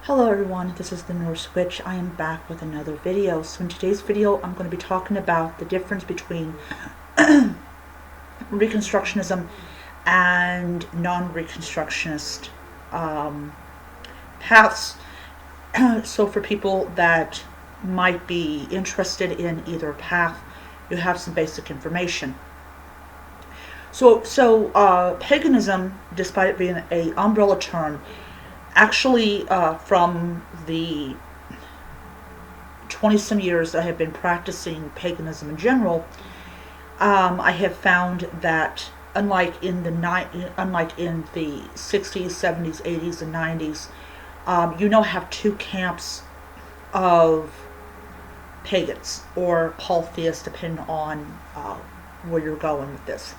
Hello everyone, this is the Norse Witch. I am back with another video. So in today's video I'm going to be talking about the difference between Reconstructionism and non-Reconstructionist paths. So for people that might be interested in either path, you have some basic information. So paganism, despite it being an umbrella term, actually from the 20-some years I have been practicing paganism in general, I have found that unlike in the 60s, 70s, 80s, and 90s, you now have two camps of pagans or polytheists, depending on where you're going with this.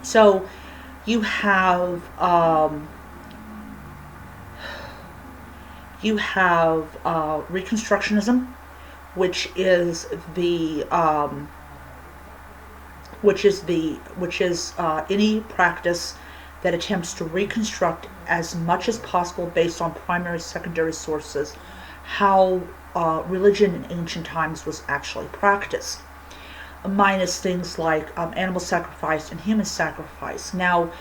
So you have Reconstructionism, which is any practice that attempts to reconstruct as much as possible based on primary, secondary sources how religion in ancient times was actually practiced, minus things like animal sacrifice and human sacrifice. Now,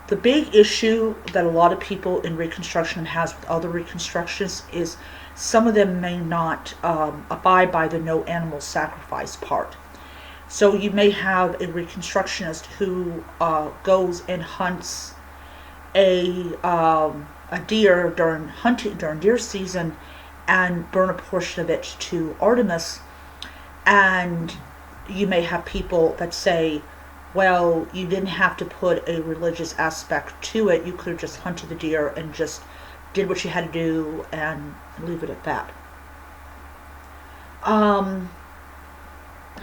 the big issue that a lot of people in Reconstruction has with other Reconstructionists is some of them may not abide by the no animal sacrifice part. So you may have a Reconstructionist who goes and hunts a deer during deer season and burn a portion of it to Artemis, and you may have people that say, well, you didn't have to put a religious aspect to it. You could have just hunted the deer and just did what you had to do and leave it at that.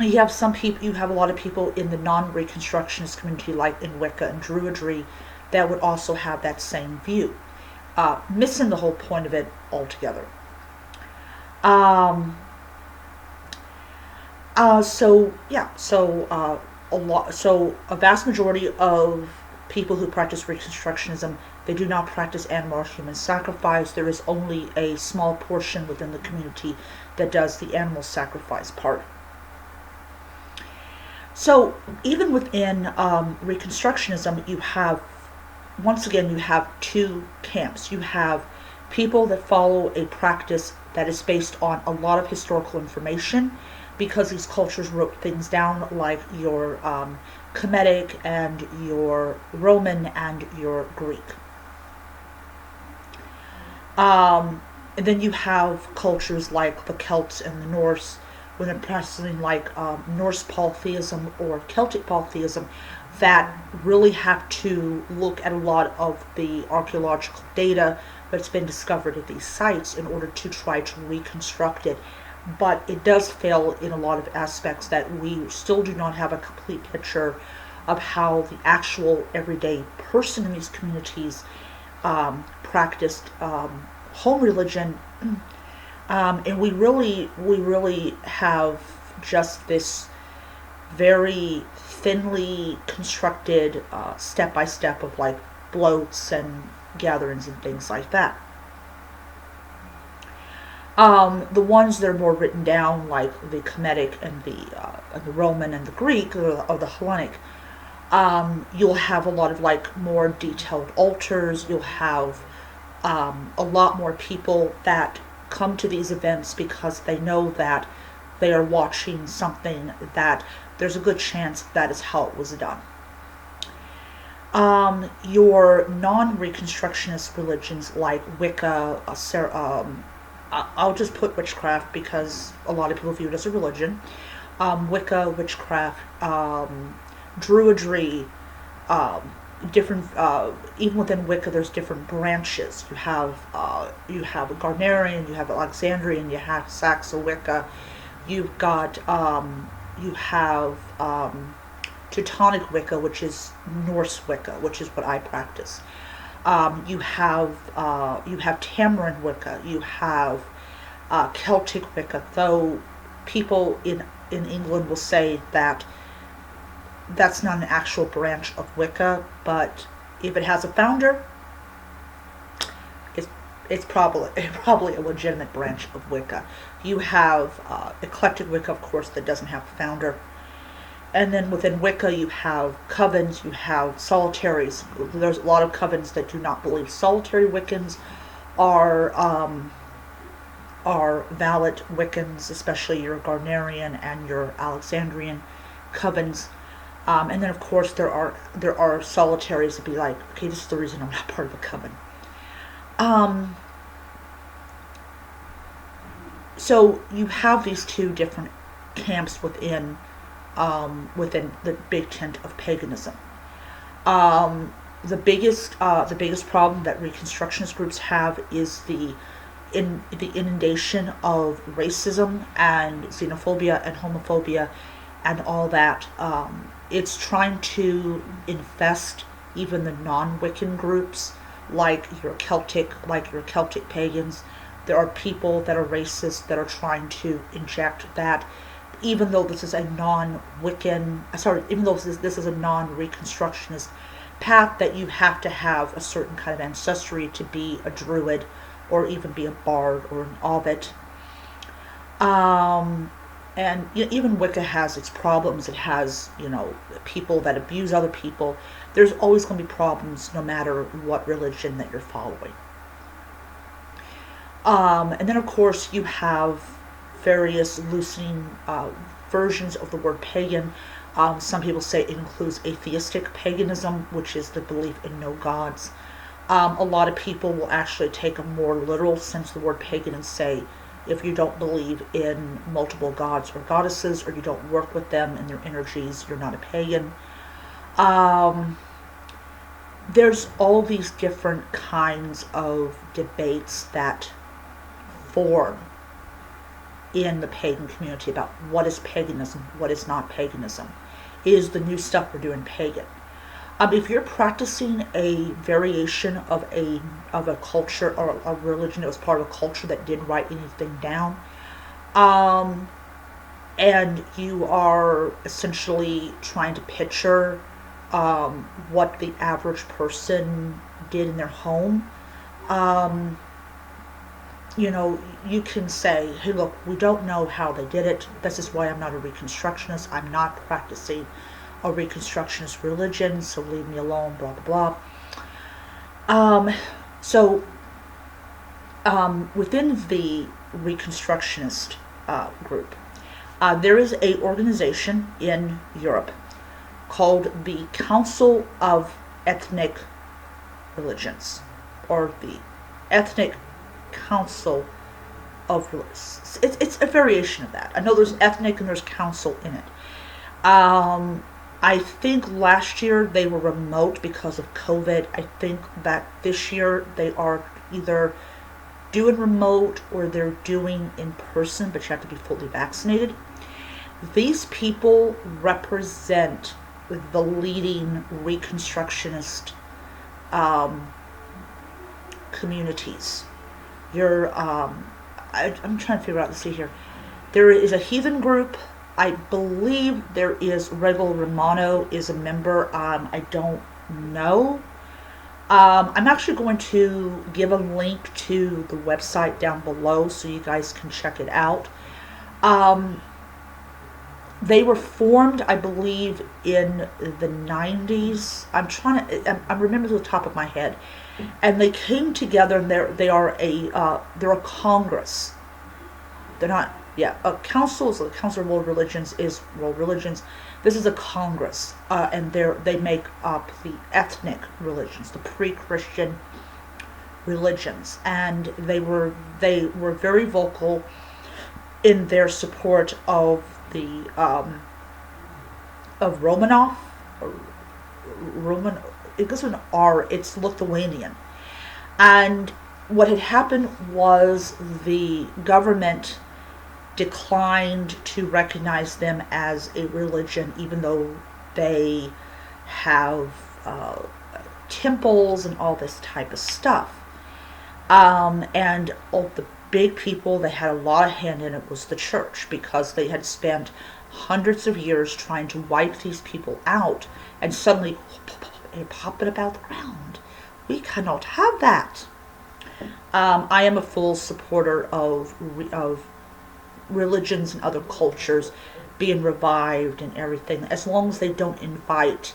You have a lot of people in the non-Reconstructionist community, like in Wicca and Druidry, that would also have that same view, missing the whole point of it altogether. A vast majority of people who practice Reconstructionism, they do not practice animal or human sacrifice. There is only a small portion within the community that does the animal sacrifice part. So even within Reconstructionism, you have two camps. You have people that follow a practice that is based on a lot of historical information, because these cultures wrote things down, like your Kemetic and your Roman and your Greek. And then you have cultures like the Celts and the Norse, when they're practicing like Norse polytheism or Celtic polytheism, that really have to look at a lot of the archaeological data that's been discovered at these sites in order to try to reconstruct it. But it does fail in a lot of aspects, that we still do not have a complete picture of how the actual everyday person in these communities practiced home religion, and we really have just this very thinly constructed step-by-step of like bloats and gatherings and things like that. The ones that are more written down, like the Kemetic and the Roman and the Greek, or the Hellenic, you'll have a lot of like more detailed altars. You'll have a lot more people that come to these events because they know that they are watching something that there's a good chance that is how it was done. Your non-Reconstructionist religions like Wicca, I'll just put witchcraft because a lot of people view it as a religion. Wicca, witchcraft, Druidry, different. Even within Wicca, there's different branches. You have a Garnerian, you have Alexandrian, you have Saxo Wicca. You've got you have Teutonic Wicca, which is Norse Wicca, which is what I practice. You have Tamarin Wicca. You have Celtic Wicca. Though people in England will say that that's not an actual branch of Wicca, but if it has a founder, it's probably a legitimate branch of Wicca. You have eclectic Wicca, of course, that doesn't have a founder. And then within Wicca, you have covens, you have solitaries. There's a lot of covens that do not believe solitary Wiccans are valid Wiccans, especially your Garnerian and your Alexandrian covens. And then, of course, there are solitaries that be like, okay, this is the reason I'm not part of a coven. So you have these two different camps within the big tent of paganism. The biggest problem that Reconstructionist groups have is the inundation of racism and xenophobia and homophobia and all that. It's trying to infest even the non-Wiccan groups, like your Celtic pagans. There are people that are racist that are trying to inject that, even though this is a non-Wiccan, even though this is a non-Reconstructionist path, that you have to have a certain kind of ancestry to be a druid or even be a bard or an ovid. And even Wicca has its problems. It has, people that abuse other people. There's always going to be problems no matter what religion that you're following. And then, of course, you have various loosening versions of the word pagan. Some people say it includes atheistic paganism, which is the belief in no gods. A lot of people will actually take a more literal sense of the word pagan and say, if you don't believe in multiple gods or goddesses, or you don't work with them and their energies, you're not a pagan. There's all these different kinds of debates that form in the pagan community about what is paganism, what is not paganism. Is the new stuff we're doing pagan? If you're practicing a variation of a culture or a religion that was part of a culture that didn't write anything down, and you are essentially trying to picture what the average person did in their home, you can say, hey, look, we don't know how they did it. This is why I'm not a Reconstructionist. I'm not practicing a Reconstructionist religion, so leave me alone, blah, blah, blah. Within the Reconstructionist group, there is a organization in Europe called the Council of Ethnic Religions, or the Ethnic Council of Religions. It's a variation of that. I know there's ethnic and there's council in it. I think last year they were remote because of COVID. I think that this year they are either doing remote or they're doing in person, but you have to be fully vaccinated. These people represent the leading Reconstructionist communities. I'm trying to figure out, let's see here. There is a heathen group. I believe there is Regal Romano is a member. I don't know. I'm actually going to give a link to the website down below so you guys can check it out. They were formed, I believe, in the 90s. I'm remembering the top of my head. And they came together, and they're a congress. They're not, a council is the Council of World Religions is World Religions. This is a congress, and they make up the ethnic religions, the pre-Christian religions, and they were very vocal in their support of the of Romanov, it goes with an R, it's Lithuanian. And what had happened was the government declined to recognize them as a religion, even though they have temples and all this type of stuff. And all the big people that had a lot of hand in it was the church, because they had spent hundreds of years trying to wipe these people out, and suddenly they pop it about around. We cannot have that. I am a full supporter of religions and other cultures being revived and everything, as long as they don't invite,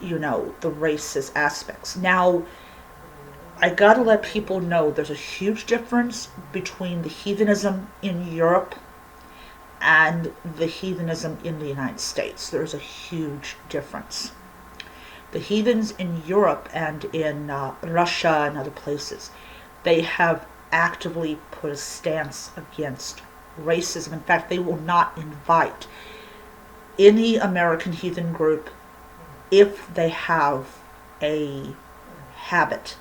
the racist aspects. Now, I gotta let people know there's a huge difference between the heathenism in Europe and the heathenism in the United States. There's a huge difference. The heathens in Europe and in Russia and other places, they have actively put a stance against racism. In fact, they will not invite any American heathen group if they have a habit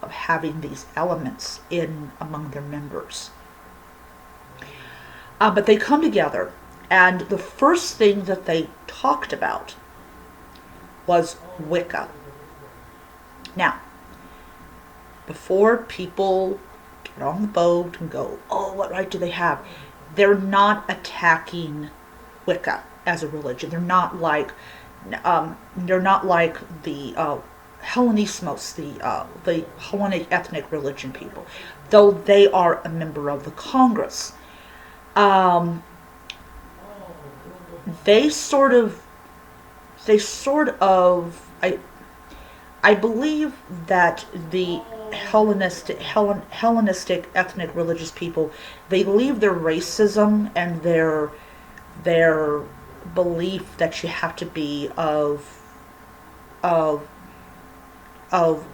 of having these elements in among their members. But they come together, and the first thing that they talked about was Wicca. Now, before people get on the boat and go, oh, what right do they have? They're not attacking Wicca as a religion. They're not like the Hellenismos, the Hellenic ethnic religion people, though they are a member of the Congress. They sort of, I believe that the Hellenistic ethnic religious people, they leave their racism and their belief that you have to be of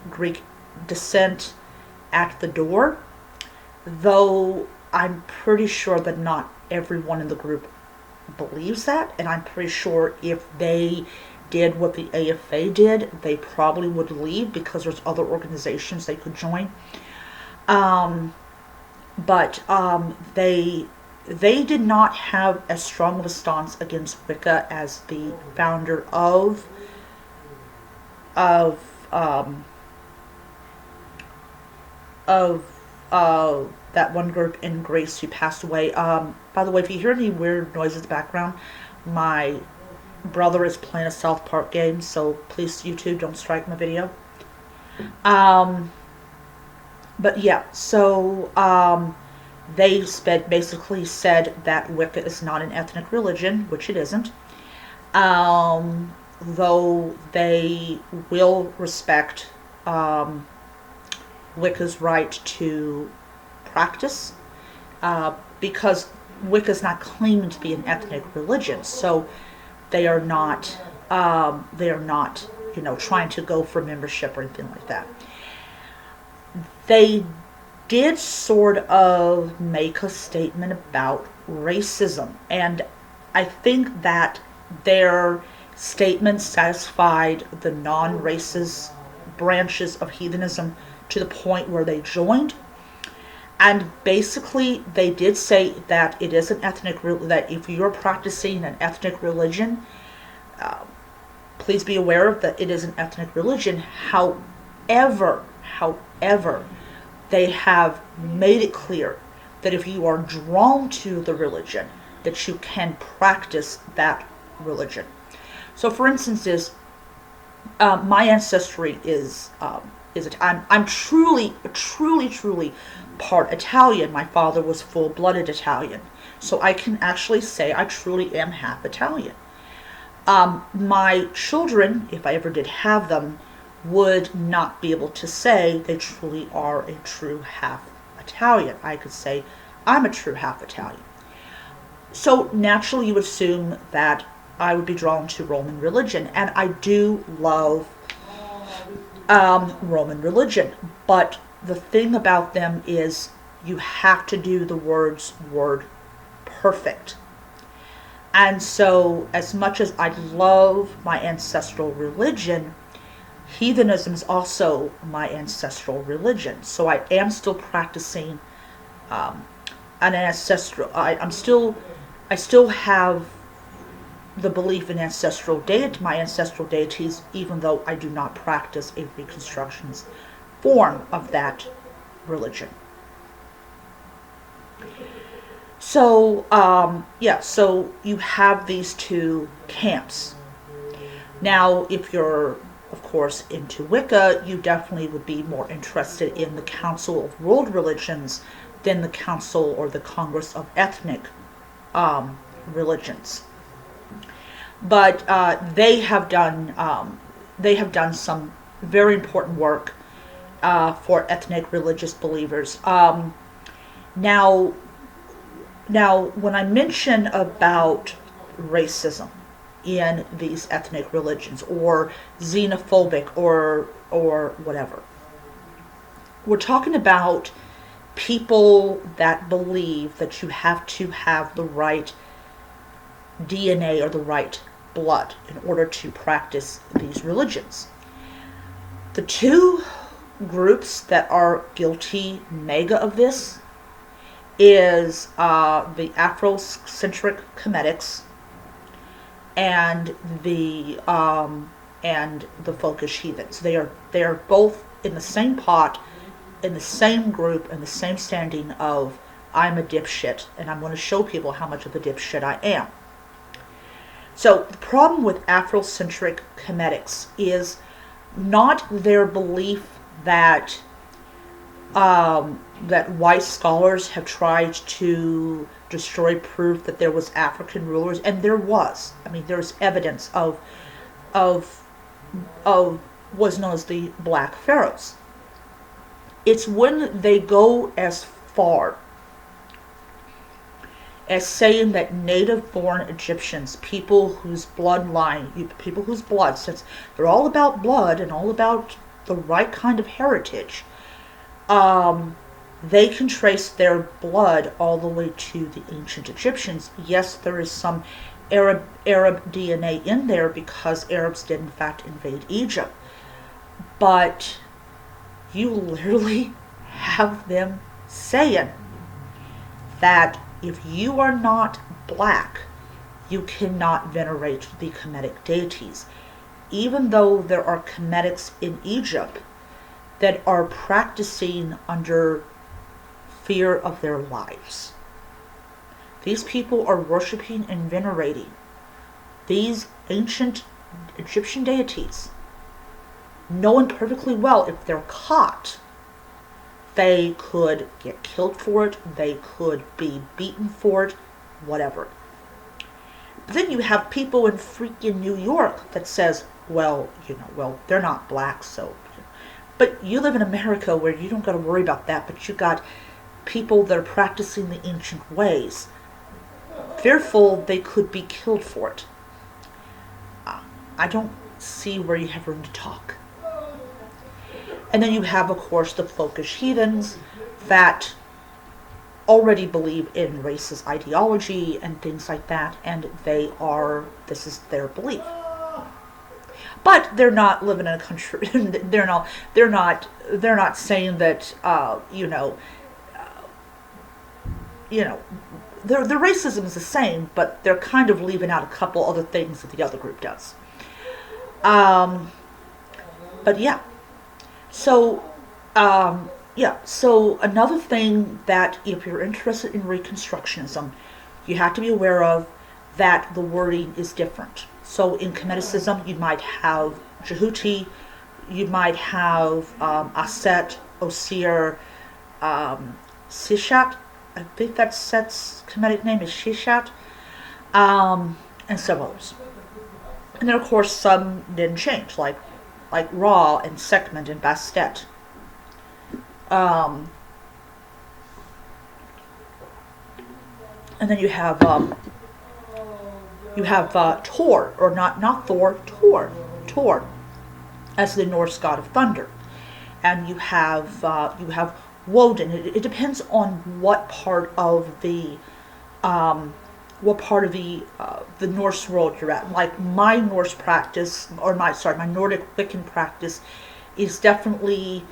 Greek descent at the door, though I'm pretty sure that not everyone in the group believes that, and I'm pretty sure if they did what the AFA did, they probably would leave because there's other organizations they could join. But they did not have as strong of a stance against Wicca as the founder of that one group in Greece who passed away. By the way, if you hear any weird noises in the background, my brother is playing a South Park game, so please, YouTube, don't strike my video. But yeah, so they basically said that Wicca is not an ethnic religion, which it isn't. Though they will respect Wicca's right to practice, because Wicca is not claiming to be an ethnic religion, so they are not trying to go for membership or anything like that. They did sort of make a statement about racism, and I think that their statement satisfied the non-racist branches of heathenism to the point where they joined. And basically, they did say that it is an ethnic, that if you're practicing an ethnic religion, please be aware that it is an ethnic religion. However, they have made it clear that if you are drawn to the religion, that you can practice that religion. So, for instance, my ancestry is I'm truly part Italian. My father was full-blooded Italian, so I can actually say I truly am half Italian. My children, if I ever did have them, would not be able to say they truly are a true half Italian. I could say I'm a true half Italian. So naturally you would assume that I would be drawn to Roman religion, and I do love Roman religion, but the thing about them is you have to do the word perfect. And so as much as I love my ancestral religion, heathenism is also my ancestral religion. So I am still practicing an ancestral, I still have the belief in my ancestral deities, even though I do not practice a Reconstructionist form of that religion. So, so you have these two camps. Now, if you're of course, into Wicca, you definitely would be more interested in the Council of World Religions than the Council or the Congress of Ethnic Religions. But they have done some very important work for ethnic religious believers. Now, when I mention about racism in these ethnic religions, or xenophobic, or whatever, we're talking about people that believe that you have to have the right DNA or the right blood in order to practice these religions. The two groups that are guilty mega of this is the Afrocentric Comedics and the Folkish Heathens. They are both in the same pot, in the same group, in the same standing of I'm a dipshit, and I'm going to show people how much of a dipshit I am. So the problem with Afrocentric Comedics is not their belief that that white scholars have tried to destroy proof that there was African rulers, and there was. I mean, there's evidence of what's known as the Black Pharaohs. It's when they go as far as saying that native-born Egyptians, people whose blood, since they're all about blood and all about the right kind of heritage, they can trace their blood all the way to the ancient Egyptians. Yes, there is some Arab DNA in there because Arabs did in fact invade Egypt, but you literally have them saying that if you are not black, you cannot venerate the Kemetic deities, even though there are Kemetics in Egypt that are practicing under fear of their lives. These people are worshiping and venerating these ancient Egyptian deities, knowing perfectly well if they're caught, they could get killed for it, they could be beaten for it, whatever. But then you have people in freaking New York that says, well, they're not black, so. But you live in America where you don't got to worry about that, but you got people that are practicing the ancient ways, fearful they could be killed for it. I don't see where you have room to talk. And then you have, of course, the Folkish Heathens that already believe in racist ideology and things like that, and this is their belief. But they're not living in a country. They're not saying that their racism is the same, but they're kind of leaving out a couple other things that the other group does. But yeah. So another thing that if you're interested in Reconstructionism, you have to be aware of that the wording is different. So in Kemeticism, you might have Jehuti, you might have Aset, Osir, Sishat. I think that Set's Kemetic name is Shishat, and some others. And then, of course, some didn't change, like Ra and Sekhmet and Bastet. And then you have Tor, or not Thor, Tor, as the Norse god of thunder, and you have Woden. It depends on what part of the Norse world you're at. Like my Norse practice, my Nordic Wiccan practice, is definitely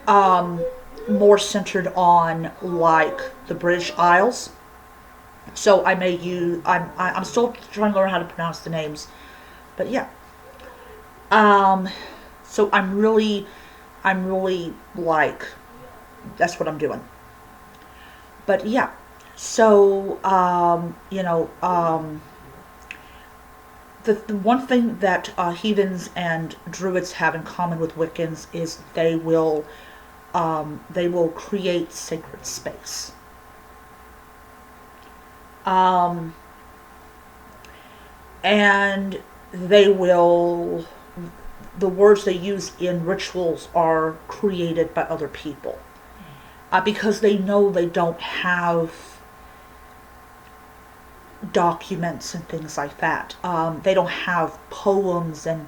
more centered on like the British Isles. So I may use. I'm still trying to learn how to pronounce the names, but yeah. So I'm really like, that's what I'm doing. But yeah. So the one thing that heathens and druids have in common with Wiccans is they will create sacred space. And the words they use in rituals are created by other people. Because they know they don't have documents and things like that. They don't have poems and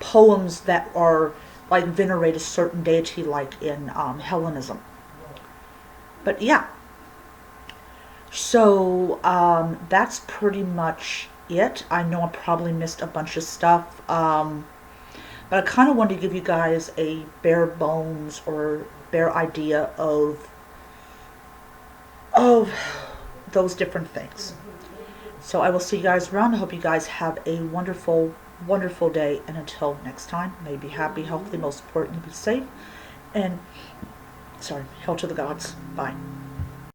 poems that are like venerate a certain deity, like in Hellenism. But yeah, so that's pretty much it. I know I probably missed a bunch of stuff, but I kind of wanted to give you guys a bare bones or bare idea of those different things. So I will see you guys around. I hope you guys have a wonderful, wonderful day. And until next time, may be happy, healthy, most importantly, be safe. And, sorry, hail to the gods. Bye.